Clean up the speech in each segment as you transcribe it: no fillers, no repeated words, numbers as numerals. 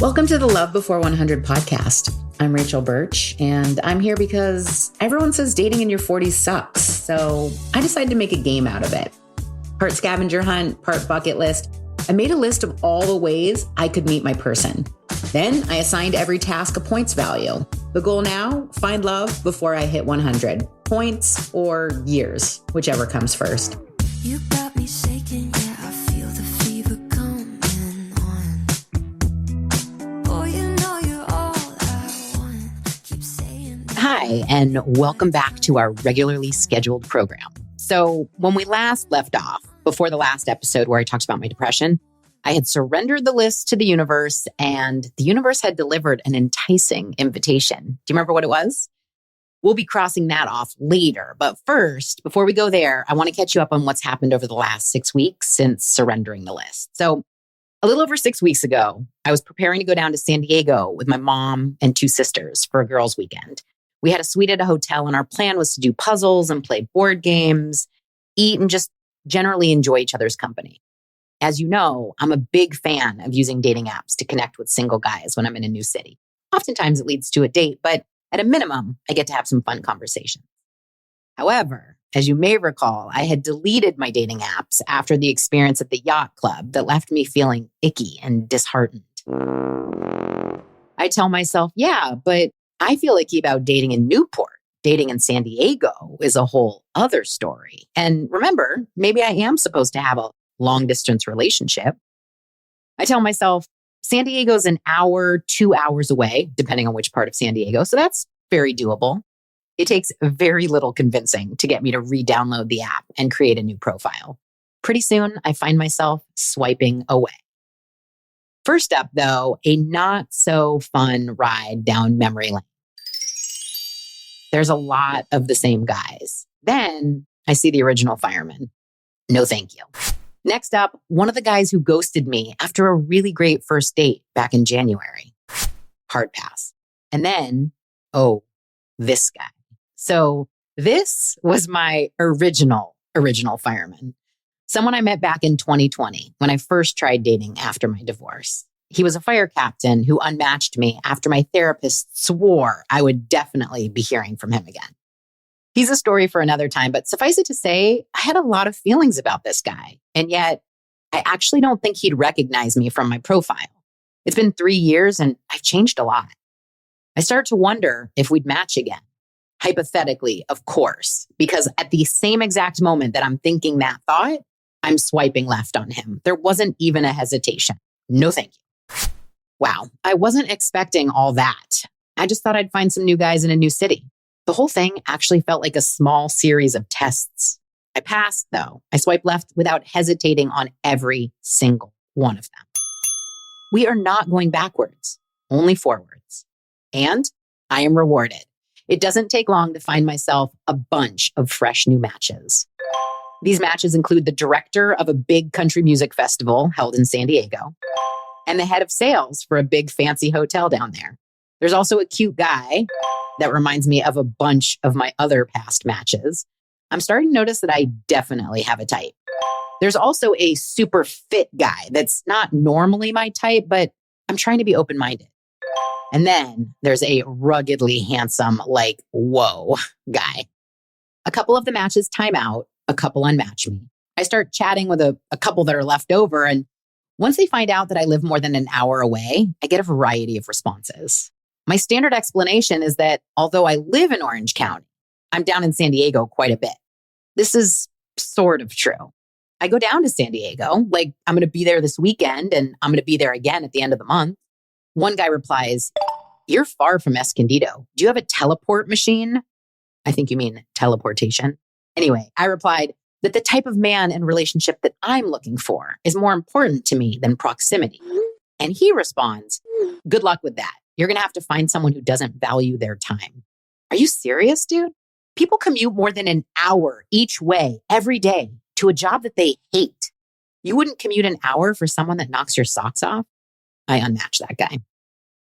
Welcome to the Love Before 100 podcast. I'm Rachel Birch, and I'm here because everyone says dating in your 40s sucks. So I decided to make a game out of it. Part scavenger hunt, part bucket list. I made a list of all the ways I could meet my person. Then I assigned every task a points value. The goal now, find love before I hit 100. Points or years, whichever comes first. You got me shaking, yeah, I feel the fever coming on. Oh, you know you're all I want. Keep saying that. Hi, and welcome back to our regularly scheduled program. So when we last left off, before the last episode where I talked about my depression, I had surrendered the list to the universe, and the universe had delivered an enticing invitation. Do you remember what it was? We'll be crossing that off later. But first, before we go there, I want to catch you up on what's happened over the last 6 weeks since surrendering the list. So a little over 6 weeks ago, I was preparing to go down to San Diego with my mom and 2 sisters for a girls' weekend. We had a suite at a hotel, and our plan was to do puzzles and play board games, eat, and just generally enjoy each other's company. As you know, I'm a big fan of using dating apps to connect with single guys when I'm in a new city. Oftentimes it leads to a date, but at a minimum, I get to have some fun conversations. However, as you may recall, I had deleted my dating apps after the experience at the yacht club that left me feeling icky and disheartened. I tell myself, yeah, but I feel icky about dating in Newport. Dating in San Diego is a whole other story. And remember, maybe I am supposed to have a long distance relationship. I tell myself, San Diego's an hour, 2 hours away, depending on which part of San Diego. So that's very doable. It takes very little convincing to get me to re-download the app and create a new profile. Pretty soon, I find myself swiping away. First up, though, a not so fun ride down memory lane. There's a lot of the same guys. Then I see the original fireman. No, thank you. Next up, one of the guys who ghosted me after a really great first date back in January. Hard pass. And then, this guy. So this was my original fireman. Someone I met back in 2020 when I first tried dating after my divorce. He was a fire captain who unmatched me after my therapist swore I would definitely be hearing from him again. He's a story for another time, but suffice it to say, I had a lot of feelings about this guy. And yet, I actually don't think he'd recognize me from my profile. It's been 3 years and I've changed a lot. I start to wonder if we'd match again. Hypothetically, of course, because at the same exact moment that I'm thinking that thought, I'm swiping left on him. There wasn't even a hesitation. No, thank you. Wow, I wasn't expecting all that. I just thought I'd find some new guys in a new city. The whole thing actually felt like a small series of tests. I passed, though. I swiped left without hesitating on every single one of them. We are not going backwards, only forwards. And I am rewarded. It doesn't take long to find myself a bunch of fresh new matches. These matches include the director of a big country music festival held in San Diego and the head of sales for a big fancy hotel down there. There's also a cute guy that reminds me of a bunch of my other past matches. I'm starting to notice that I definitely have a type. There's also a super fit guy that's not normally my type, but I'm trying to be open-minded. And then there's a ruggedly handsome, whoa guy. A couple of the matches time out, a couple unmatch me. I start chatting with a couple that are left over, and once they find out that I live more than an hour away, I get a variety of responses. My standard explanation is that although I live in Orange County, I'm down in San Diego quite a bit. This is sort of true. I go down to San Diego, I'm going to be there this weekend and I'm going to be there again at the end of the month. One guy replies, "You're far from Escondido. Do you have a teleport machine?" I think you mean teleportation. Anyway, I replied that the type of man and relationship that I'm looking for is more important to me than proximity. And he responds, "Good luck with that. You're going to have to find someone who doesn't value their time." Are you serious, dude? People commute more than an hour each way every day to a job that they hate. You wouldn't commute an hour for someone that knocks your socks off? I unmatched that guy.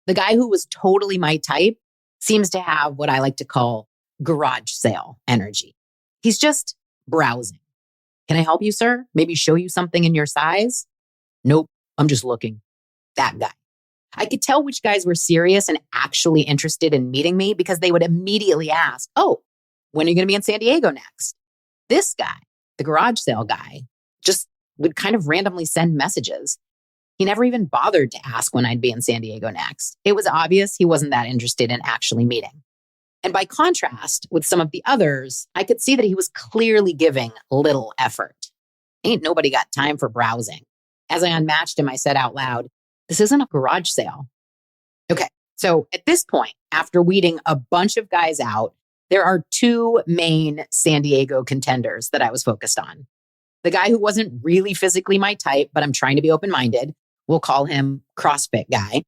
The guy who was totally my type seems to have what I like to call garage sale energy. He's just browsing. "Can I help you, sir? Maybe show you something in your size?" "Nope, I'm just looking." That guy. I could tell which guys were serious and actually interested in meeting me because they would immediately ask, oh, when are you going to be in San Diego next? This guy, the garage sale guy, just would kind of randomly send messages. He never even bothered to ask when I'd be in San Diego next. It was obvious he wasn't that interested in actually meeting. And by contrast with some of the others, I could see that he was clearly giving little effort. Ain't nobody got time for browsing. As I unmatched him, I said out loud, this isn't a garage sale. Okay, so at this point, after weeding a bunch of guys out, there are two main San Diego contenders that I was focused on. The guy who wasn't really physically my type, but I'm trying to be open-minded. We'll call him CrossFit guy.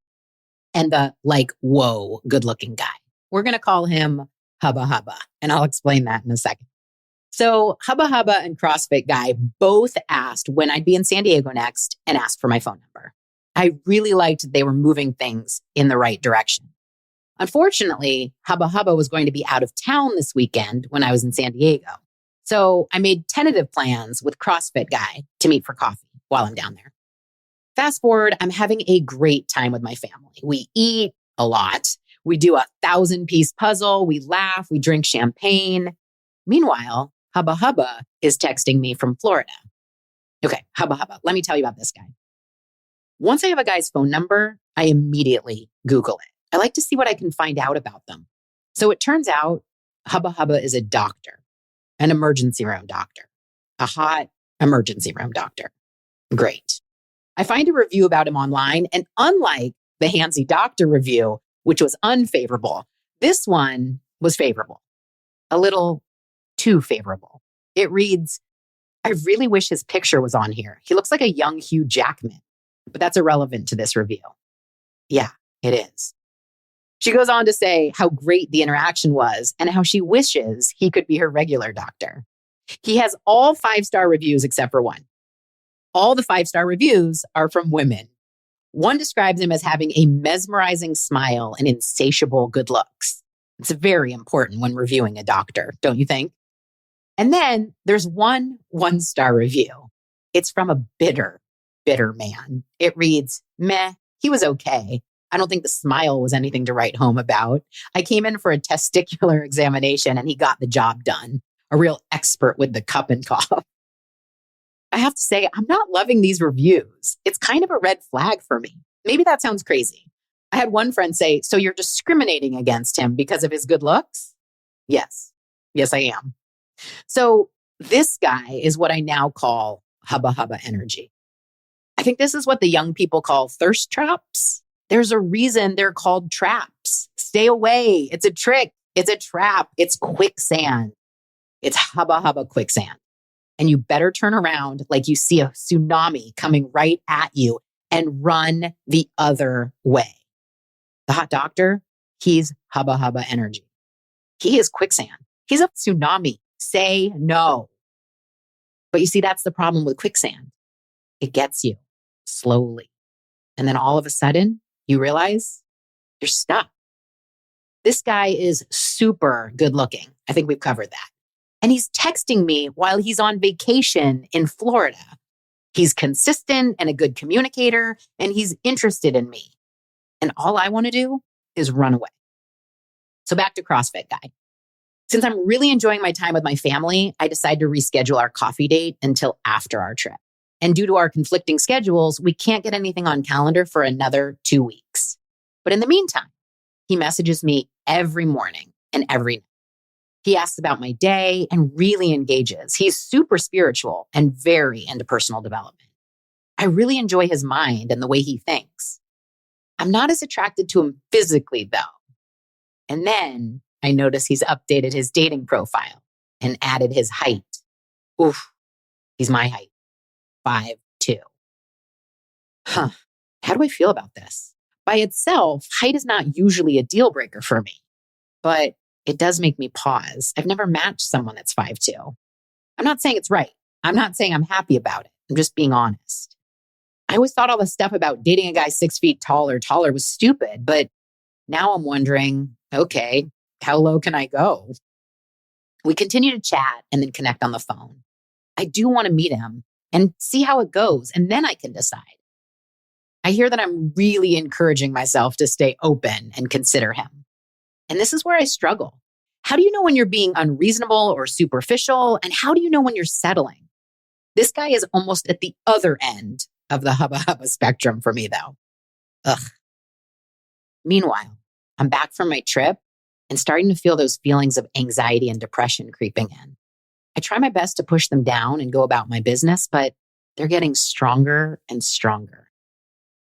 And the whoa, good-looking guy. We're going to call him Hubba Hubba. And I'll explain that in a second. So Hubba Hubba and CrossFit guy both asked when I'd be in San Diego next and asked for my phone number. I really liked that they were moving things in the right direction. Unfortunately, Hubba Hubba was going to be out of town this weekend when I was in San Diego. So I made tentative plans with CrossFit guy to meet for coffee while I'm down there. Fast forward, I'm having a great time with my family. We eat a lot. We do a 1,000-piece puzzle. We laugh. We drink champagne. Meanwhile, Hubba Hubba is texting me from Florida. Okay, Hubba Hubba. Let me tell you about this guy. Once I have a guy's phone number, I immediately Google it. I like to see what I can find out about them. So it turns out Hubba Hubba is a doctor, an emergency room doctor, a hot emergency room doctor. Great. I find a review about him online, and unlike the handsy doctor review, which was unfavorable, this one was favorable. A little too favorable. It reads, I really wish his picture was on here. He looks like a young Hugh Jackman, but that's irrelevant to this review. Yeah, it is. She goes on to say how great the interaction was and how she wishes he could be her regular doctor. He has all 5-star reviews except for one. All the 5-star reviews are from women. One describes him as having a mesmerizing smile and insatiable good looks. It's very important when reviewing a doctor, don't you think? And then there's one 1-star review. It's from a bitter man. It reads, meh, he was okay. I don't think the smile was anything to write home about. I came in for a testicular examination and he got the job done. A real expert with the cup and cough. I have to say, I'm not loving these reviews. It's kind of a red flag for me. Maybe that sounds crazy. I had one friend say, so you're discriminating against him because of his good looks? Yes. Yes, I am. So this guy is what I now call Hubba Hubba energy. I think this is what the young people call thirst traps. There's a reason they're called traps. Stay away. It's a trick. It's a trap. It's quicksand. It's Hubba Hubba quicksand. And you better turn around like you see a tsunami coming right at you and run the other way. The hot doctor, he's Hubba Hubba energy. He is quicksand. He's a tsunami. Say no. But you see, that's the problem with quicksand. It gets you slowly. And then all of a sudden, you realize you're stuck. This guy is super good looking. I think we've covered that. And he's texting me while he's on vacation in Florida. He's consistent and a good communicator, and he's interested in me. And all I want to do is run away. So back to CrossFit guy. Since I'm really enjoying my time with my family, I decided to reschedule our coffee date until after our trip. And due to our conflicting schedules, we can't get anything on calendar for another 2 weeks. But in the meantime, he messages me every morning and every night. He asks about my day and really engages. He's super spiritual and very into personal development. I really enjoy his mind and the way he thinks. I'm not as attracted to him physically, though. And then I notice he's updated his dating profile and added his height. Oof, he's my height, 5'2". Huh, how do I feel about this? By itself, height is not usually a deal breaker for me, but it does make me pause. I've never matched someone that's 5'2". I'm not saying it's right. I'm not saying I'm happy about it. I'm just being honest. I always thought all the stuff about dating a guy 6 feet tall or taller was stupid, but now I'm wondering, okay, how low can I go? We continue to chat and then connect on the phone. I do want to meet him and see how it goes, and then I can decide. I hear that I'm really encouraging myself to stay open and consider him. And this is where I struggle. How do you know when you're being unreasonable or superficial? And how do you know when you're settling? This guy is almost at the other end of the hubba hubba spectrum for me, though. Ugh. Meanwhile, I'm back from my trip and starting to feel those feelings of anxiety and depression creeping in. I try my best to push them down and go about my business, but they're getting stronger and stronger.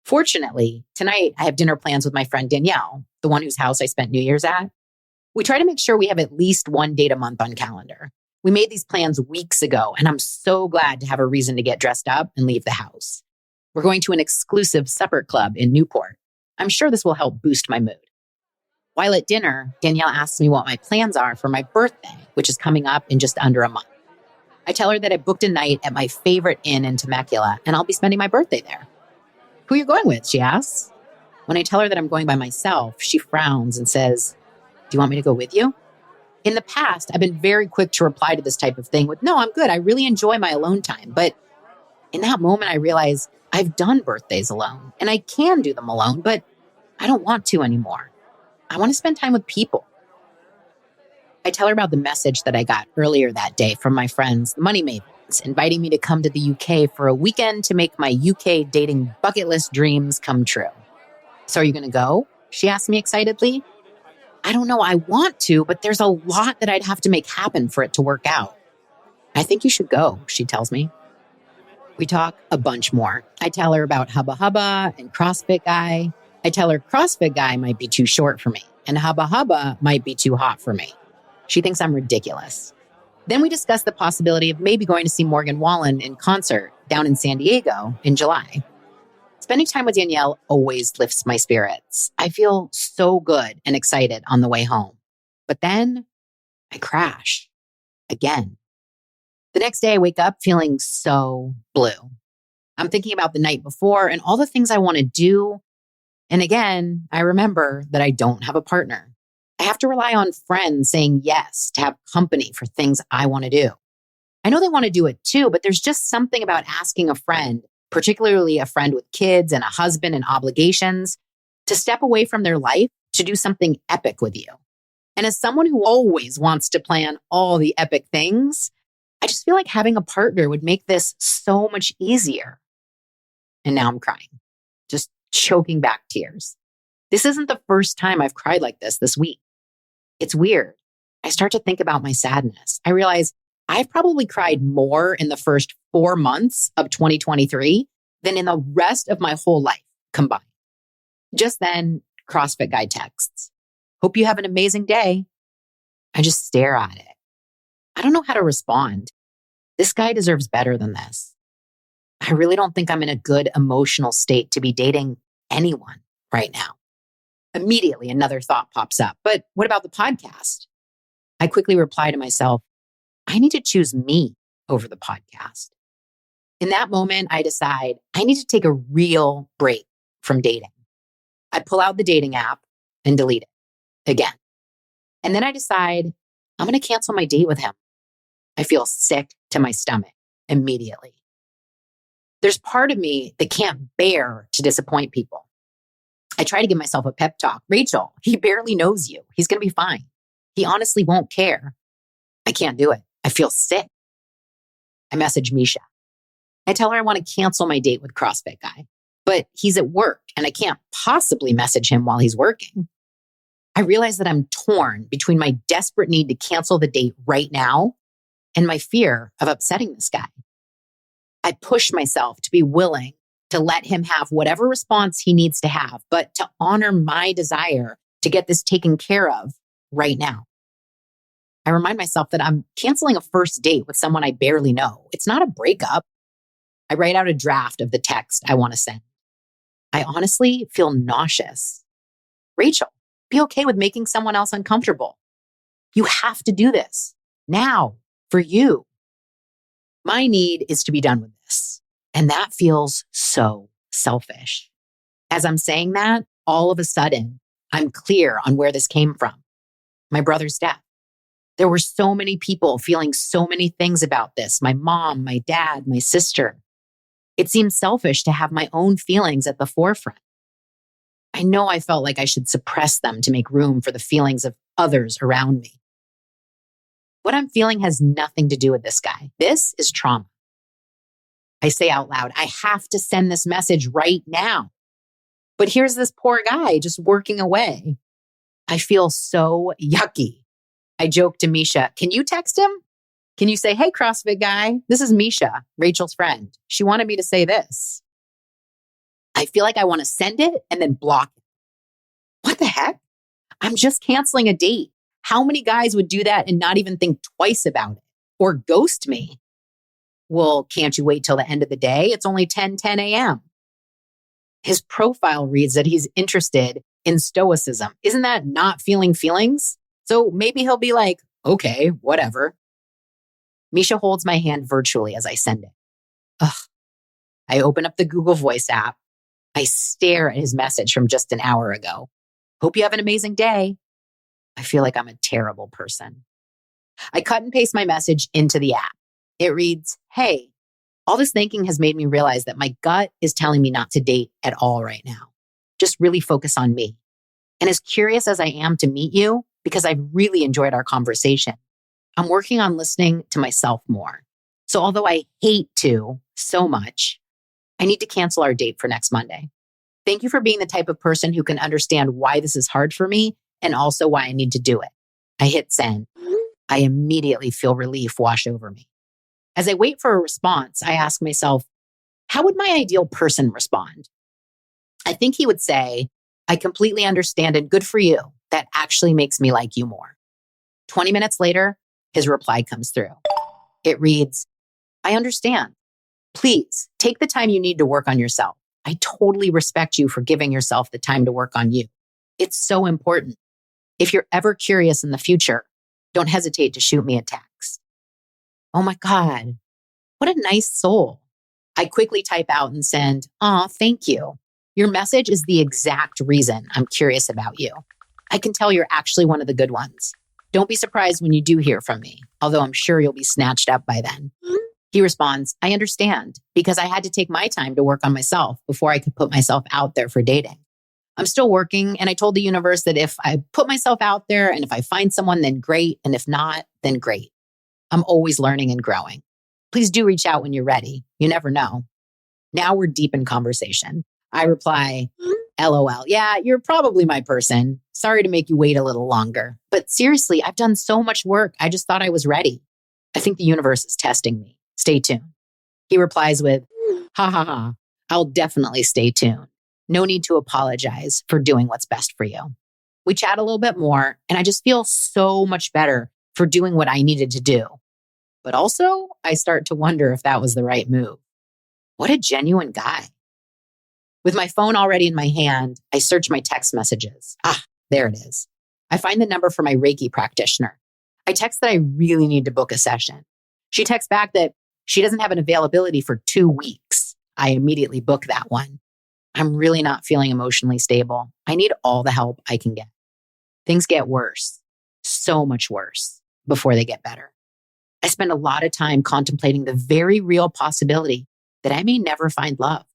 Fortunately, tonight I have dinner plans with my friend Danielle, the one whose house I spent New Year's at. We try to make sure we have at least one date a month on calendar. We made these plans weeks ago, and I'm so glad to have a reason to get dressed up and leave the house. We're going to an exclusive supper club in Newport. I'm sure this will help boost my mood. While at dinner, Danielle asks me what my plans are for my birthday, which is coming up in just under a month. I tell her that I booked a night at my favorite inn in Temecula, and I'll be spending my birthday there. Who are you going with? She asks. When I tell her that I'm going by myself, she frowns and says, do you want me to go with you? In the past, I've been very quick to reply to this type of thing with, no, I'm good. I really enjoy my alone time. But in that moment, I realize I've done birthdays alone and I can do them alone, but I don't want to anymore. I want to spend time with people. I tell her about the message that I got earlier that day from my friends, the Money Mavens, inviting me to come to the UK for a weekend to make my UK dating bucket list dreams come true. So are you going to go? She asked me excitedly. I don't know. I want to, but there's a lot that I'd have to make happen for it to work out. I think you should go, she tells me. We talk a bunch more. I tell her about Hubba Hubba and CrossFit Guy. I tell her CrossFit Guy might be too short for me and Hubba Hubba might be too hot for me. She thinks I'm ridiculous. Then we discuss the possibility of maybe going to see Morgan Wallen in concert down in San Diego in July. Spending time with Danielle always lifts my spirits. I feel so good and excited on the way home. But then I crash again. The next day I wake up feeling so blue. I'm thinking about the night before and all the things I want to do. And again, I remember that I don't have a partner. I have to rely on friends saying yes to have company for things I want to do. I know they want to do it too, but there's just something about asking a friend, particularly a friend with kids and a husband and obligations, to step away from their life to do something epic with you. And as someone who always wants to plan all the epic things, I just feel like having a partner would make this so much easier. And now I'm crying, just choking back tears. This isn't the first time I've cried like this week. It's weird. I start to think about my sadness. I realize I've probably cried more in the first 4 months of 2023 than in the rest of my whole life combined. Just then, CrossFit Guy texts, hope you have an amazing day. I just stare at it. I don't know how to respond. This guy deserves better than this. I really don't think I'm in a good emotional state to be dating anyone right now. Immediately, another thought pops up. But what about the podcast? I quickly reply to myself, I need to choose me over the podcast. In that moment, I decide I need to take a real break from dating. I pull out the dating app and delete it again. And then I decide I'm going to cancel my date with him. I feel sick to my stomach immediately. There's part of me that can't bear to disappoint people. I try to give myself a pep talk. Rachel, he barely knows you. He's going to be fine. He honestly won't care. I can't do it. I feel sick. I message Misha. I tell her I want to cancel my date with CrossFit Guy, but he's at work and I can't possibly message him while he's working. I realize that I'm torn between my desperate need to cancel the date right now and my fear of upsetting this guy. I push myself to be willing to let him have whatever response he needs to have, but to honor my desire to get this taken care of right now. I remind myself that I'm canceling a first date with someone I barely know. It's not a breakup. I write out a draft of the text I want to send. I honestly feel nauseous. Rachel, be okay with making someone else uncomfortable. You have to do this now for you. My need is to be done with this. And that feels so selfish. As I'm saying that, all of a sudden, I'm clear on where this came from. My brother's death. There were so many people feeling so many things about this. My mom, my dad, my sister. It seems selfish to have my own feelings at the forefront. I know I felt like I should suppress them to make room for the feelings of others around me. What I'm feeling has nothing to do with this guy. This is trauma. I say out loud, I have to send this message right now. But here's this poor guy just working away. I feel so yucky. I joke to Misha, can you text him? Can you say, hey, CrossFit guy, this is Misha, Rachel's friend. She wanted me to say this. I feel like I want to send it and then block it. What the heck? I'm just canceling a date. How many guys would do that and not even think twice about it or ghost me? Well, can't you wait till the end of the day? It's only 10 a.m. His profile reads that he's interested in stoicism. Isn't that not feeling feelings? So maybe he'll be like, okay, whatever. Misha holds my hand virtually as I send it. Ugh. I open up the Google Voice app. I stare at his message from just an hour ago. Hope you have an amazing day. I feel like I'm a terrible person. I cut and paste my message into the app. It reads, hey, all this thinking has made me realize that my gut is telling me not to date at all right now. Just really focus on me. And as curious as I am to meet you, because I've really enjoyed our conversation, I'm working on listening to myself more. So although I hate to so much, I need to cancel our date for next Monday. Thank you for being the type of person who can understand why this is hard for me and also why I need to do it. I hit send. I immediately feel relief wash over me. As I wait for a response, I ask myself, how would my ideal person respond? I think he would say, I completely understand and good for you. That actually makes me like you more. 20 minutes later, his reply comes through. It reads, I understand. Please take the time you need to work on yourself. I totally respect you for giving yourself the time to work on you. It's so important. If you're ever curious in the future, don't hesitate to shoot me a text. Oh my God, what a nice soul. I quickly type out and send, aw, thank you. Your message is the exact reason I'm curious about you. I can tell you're actually one of the good ones. Don't be surprised when you do hear from me, although I'm sure you'll be snatched up by then. He responds, I understand, because I had to take my time to work on myself before I could put myself out there for dating. I'm still working, and I told the universe that if I put myself out there and if I find someone, then great, and if not, then great. I'm always learning and growing. Please do reach out when you're ready. You never know. Now we're deep in conversation. I reply, LOL. Yeah, you're probably my person. Sorry to make you wait a little longer. But seriously, I've done so much work. I just thought I was ready. I think the universe is testing me. Stay tuned. He replies with, ha ha ha. I'll definitely stay tuned. No need to apologize for doing what's best for you. We chat a little bit more, and I just feel so much better for doing what I needed to do. But also, I start to wonder if that was the right move. What a genuine guy. With my phone already in my hand, I search my text messages. There it is. I find the number for my Reiki practitioner. I text that I really need to book a session. She texts back that she doesn't have an availability for 2 weeks. I immediately book that one. I'm really not feeling emotionally stable. I need all the help I can get. Things get worse, so much worse, before they get better. I spend a lot of time contemplating the very real possibility that I may never find love.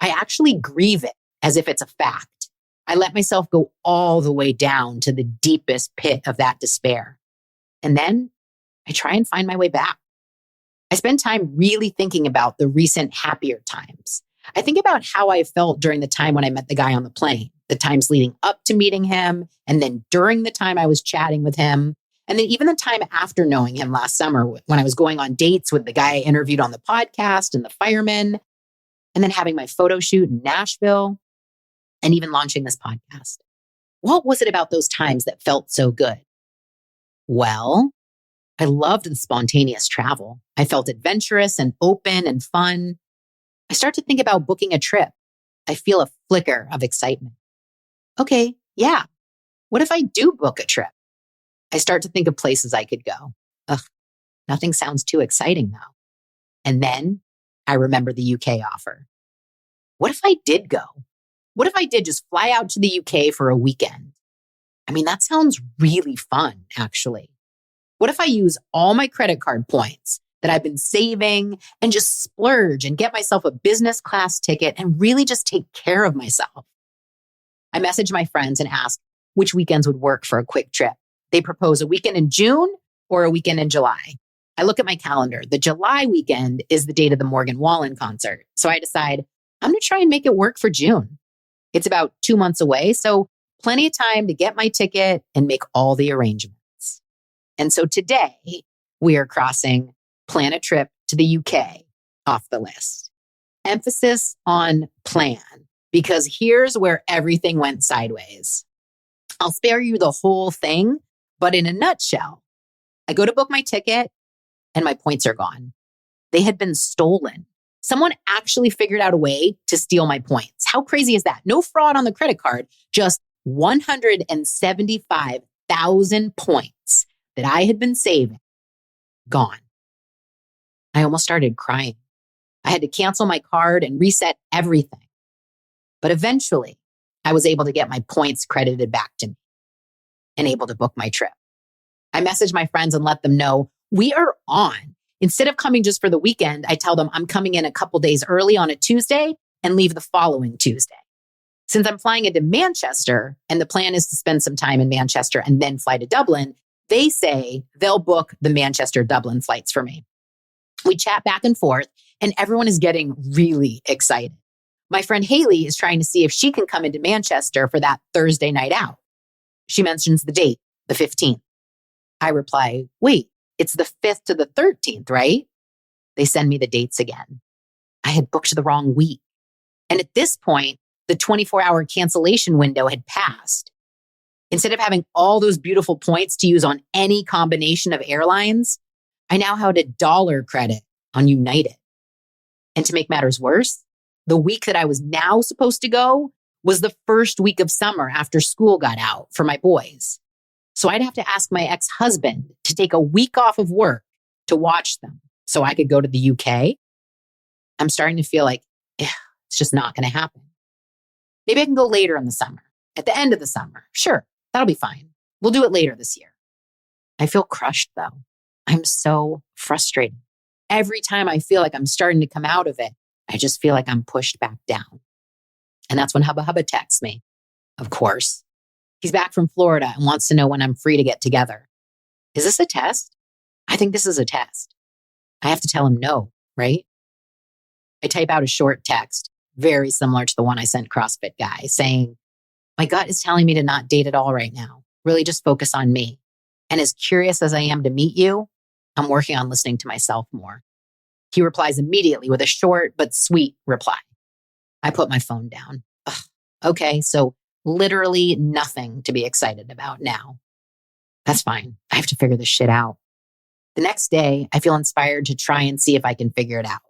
I actually grieve it as if it's a fact. I let myself go all the way down to the deepest pit of that despair. And then I try and find my way back. I spend time really thinking about the recent happier times. I think about how I felt during the time when I met the guy on the plane, the times leading up to meeting him, and then during the time I was chatting with him, and then even the time after knowing him last summer when I was going on dates with the guy I interviewed on the podcast and the fireman, and then having my photo shoot in Nashville, and even launching this podcast. What was it about those times that felt so good? Well, I loved the spontaneous travel. I felt adventurous and open and fun. I start to think about booking a trip. I feel a flicker of excitement. Okay, yeah. What if I do book a trip? I start to think of places I could go. Ugh, nothing sounds too exciting though. And then I remember the UK offer. What if I did go? What if I did just fly out to the UK for a weekend? I mean, that sounds really fun, actually. What if I use all my credit card points that I've been saving and just splurge and get myself a business class ticket and really just take care of myself. I messaged my friends and asked which weekends would work for a quick trip. They propose a weekend in June or a weekend in July. I look at my calendar. The July weekend is the date of the Morgan Wallen concert. So I decide I'm going to try and make it work for June. It's about 2 months away, so plenty of time to get my ticket and make all the arrangements. And so today we are crossing plan a trip to the UK off the list. Emphasis on plan, because here's where everything went sideways. I'll spare you the whole thing, but in a nutshell, I go to book my ticket and my points are gone. They had been stolen. Someone actually figured out a way to steal my points. How crazy is that? No fraud on the credit card, just 175,000 points that I had been saving, gone. I almost started crying. I had to cancel my card and reset everything. But eventually, I was able to get my points credited back to me and able to book my trip. I messaged my friends and let them know we are on. Instead of coming just for the weekend, I tell them I'm coming in a couple days early on a Tuesday and leave the following Tuesday. Since I'm flying into Manchester and the plan is to spend some time in Manchester and then fly to Dublin, they say they'll book the Manchester-Dublin flights for me. We chat back and forth and everyone is getting really excited. My friend Haley is trying to see if she can come into Manchester for that Thursday night out. She mentions the date, the 15th. I reply, wait, it's the 5th to the 13th, right? They send me the dates again. I had booked the wrong week. And at this point, the 24-hour cancellation window had passed. Instead of having all those beautiful points to use on any combination of airlines, I now had a dollar credit on United. And to make matters worse, the week that I was now supposed to go was the first week of summer after school got out for my boys. So I'd have to ask my ex-husband to take a week off of work to watch them so I could go to the UK. I'm starting to feel like it's just not going to happen. Maybe I can go later in the summer, at the end of the summer. Sure, that'll be fine. We'll do it later this year. I feel crushed though. I'm so frustrated. Every time I feel like I'm starting to come out of it, I just feel like I'm pushed back down. And that's when Hubba texts me. Of course. He's back from Florida and wants to know when I'm free to get together. Is this a test? I think this is a test. I have to tell him no, right? I type out a short text, very similar to the one I sent CrossFit guy, saying, my gut is telling me to not date at all right now. Really just focus on me. And as curious as I am to meet you, I'm working on listening to myself more. He replies immediately with a short but sweet reply. I put my phone down. Ugh, okay, so literally nothing to be excited about now. That's fine. I have to figure this shit out. The next day, I feel inspired to try and see if I can figure it out.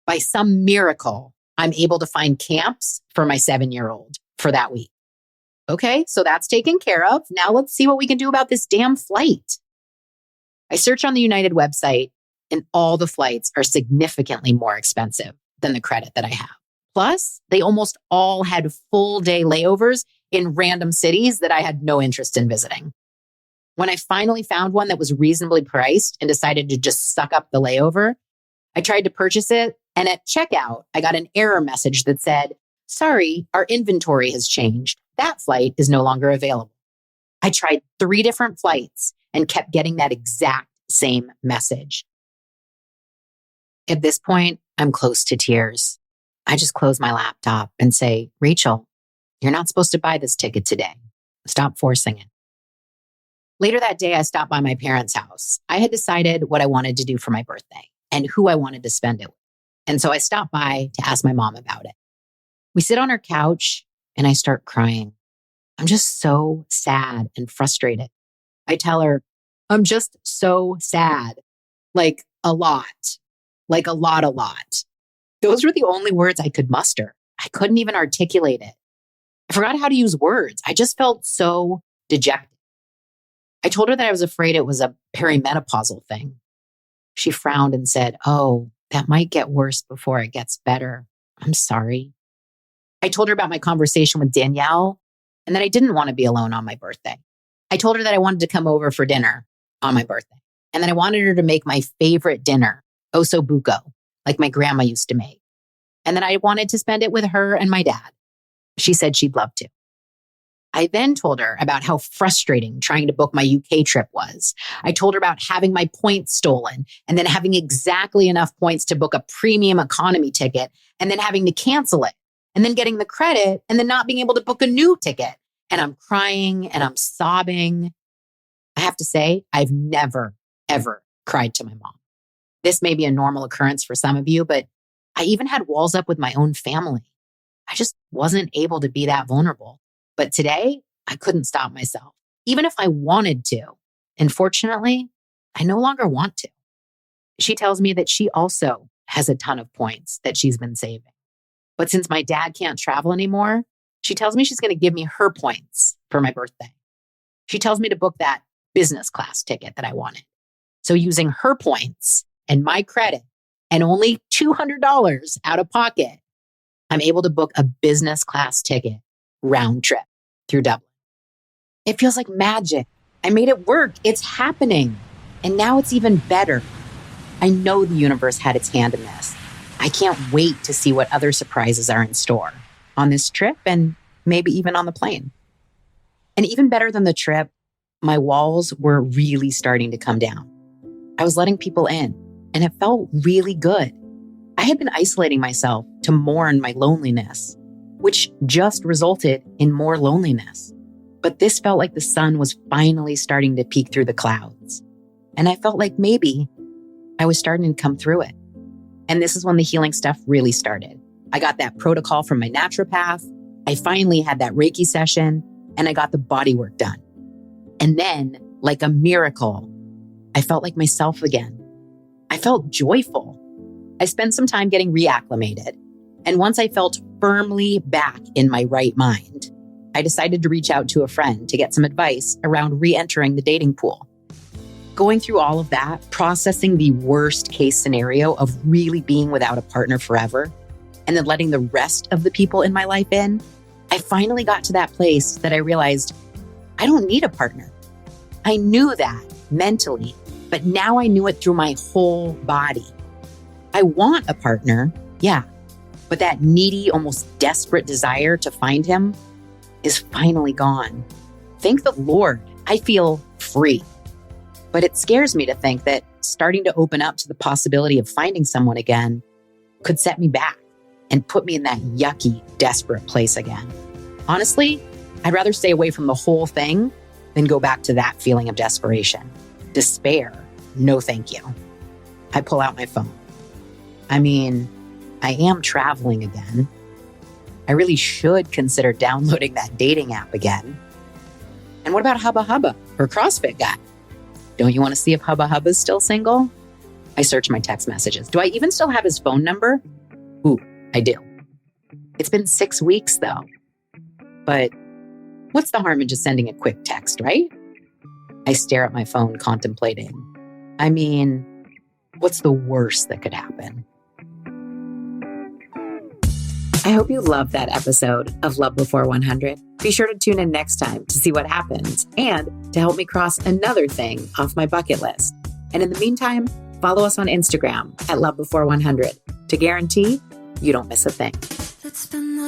By some miracle, I'm able to find camps for my 7-year-old for that week. Okay, so that's taken care of. Now let's see what we can do about this damn flight. I search on the United website and all the flights are significantly more expensive than the credit that I have. Plus, they almost all had full day layovers in random cities that I had no interest in visiting. When I finally found one that was reasonably priced and decided to just suck up the layover, I tried to purchase it. And at checkout, I got an error message that said, sorry, our inventory has changed. That flight is no longer available. I tried 3 different flights and kept getting that exact same message. At this point, I'm close to tears. I just close my laptop and say, Rachel, you're not supposed to buy this ticket today. Stop forcing it. Later that day, I stopped by my parents' house. I had decided what I wanted to do for my birthday and who I wanted to spend it with. And so I stopped by to ask my mom about it. We sit on her couch and I start crying. I'm just so sad and frustrated. I tell her, I'm just so sad. Like a lot. Like a lot. Those were the only words I could muster. I couldn't even articulate it. I forgot how to use words. I just felt so dejected. I told her that I was afraid it was a perimenopausal thing. She frowned and said, oh, that might get worse before it gets better. I'm sorry. I told her about my conversation with Danielle and that I didn't want to be alone on my birthday. I told her that I wanted to come over for dinner on my birthday. And then I wanted her to make my favorite dinner, osso buco, like my grandma used to make. And then I wanted to spend it with her and my dad. She said she'd love to. I then told her about how frustrating trying to book my UK trip was. I told her about having my points stolen and then having exactly enough points to book a premium economy ticket and then having to cancel it and then getting the credit and then not being able to book a new ticket. And I'm crying and I'm sobbing. I have to say, I've never, ever cried to my mom. This may be a normal occurrence for some of you, but I even had walls up with my own family. I just wasn't able to be that vulnerable. But today, I couldn't stop myself, even if I wanted to. And fortunately, I no longer want to. She tells me that she also has a ton of points that she's been saving. But since my dad can't travel anymore, she tells me she's going to give me her points for my birthday. She tells me to book that business class ticket that I wanted. So using her points and my credit and only $200 out of pocket, I'm able to book a business class ticket round trip through Dublin. It feels like magic. I made it work. It's happening. And now it's even better. I know the universe had its hand in this. I can't wait to see what other surprises are in store on this trip and maybe even on the plane. And even better than the trip, my walls were really starting to come down. I was letting people in, and it felt really good. I had been isolating myself to mourn my loneliness, which just resulted in more loneliness. But this felt like the sun was finally starting to peek through the clouds. And I felt like maybe I was starting to come through it. And this is when the healing stuff really started. I got that protocol from my naturopath. I finally had that Reiki session, and I got the body work done. And then, like a miracle, I felt like myself again. I felt joyful. I spent some time getting reacclimated. And once I felt firmly back in my right mind, I decided to reach out to a friend to get some advice around re-entering the dating pool. Going through all of that, processing the worst case scenario of really being without a partner forever, and then letting the rest of the people in my life in, I finally got to that place that I realized I don't need a partner. I knew that mentally, but now I knew it through my whole body. I want a partner, yeah, but that needy, almost desperate desire to find him is finally gone. Thank the Lord, I feel free. But it scares me to think that starting to open up to the possibility of finding someone again could set me back and put me in that yucky, desperate place again. Honestly, I'd rather stay away from the whole thing than go back to that feeling of desperation. Despair, no thank you. I pull out my phone. I mean, I am traveling again. I really should consider downloading that dating app again. And what about Hubba or CrossFit guy? Don't you want to see if Hubba's still single? I search my text messages. Do I even still have his phone number? Ooh, I do. It's been 6 weeks though. But what's the harm in just sending a quick text, right? I stare at my phone contemplating. I mean, what's the worst that could happen? I hope you loved that episode of Love Before 100. Be sure to tune in next time to see what happens and to help me cross another thing off my bucket list. And in the meantime, follow us on Instagram at Love Before 100 to guarantee you don't miss a thing. Let's spend the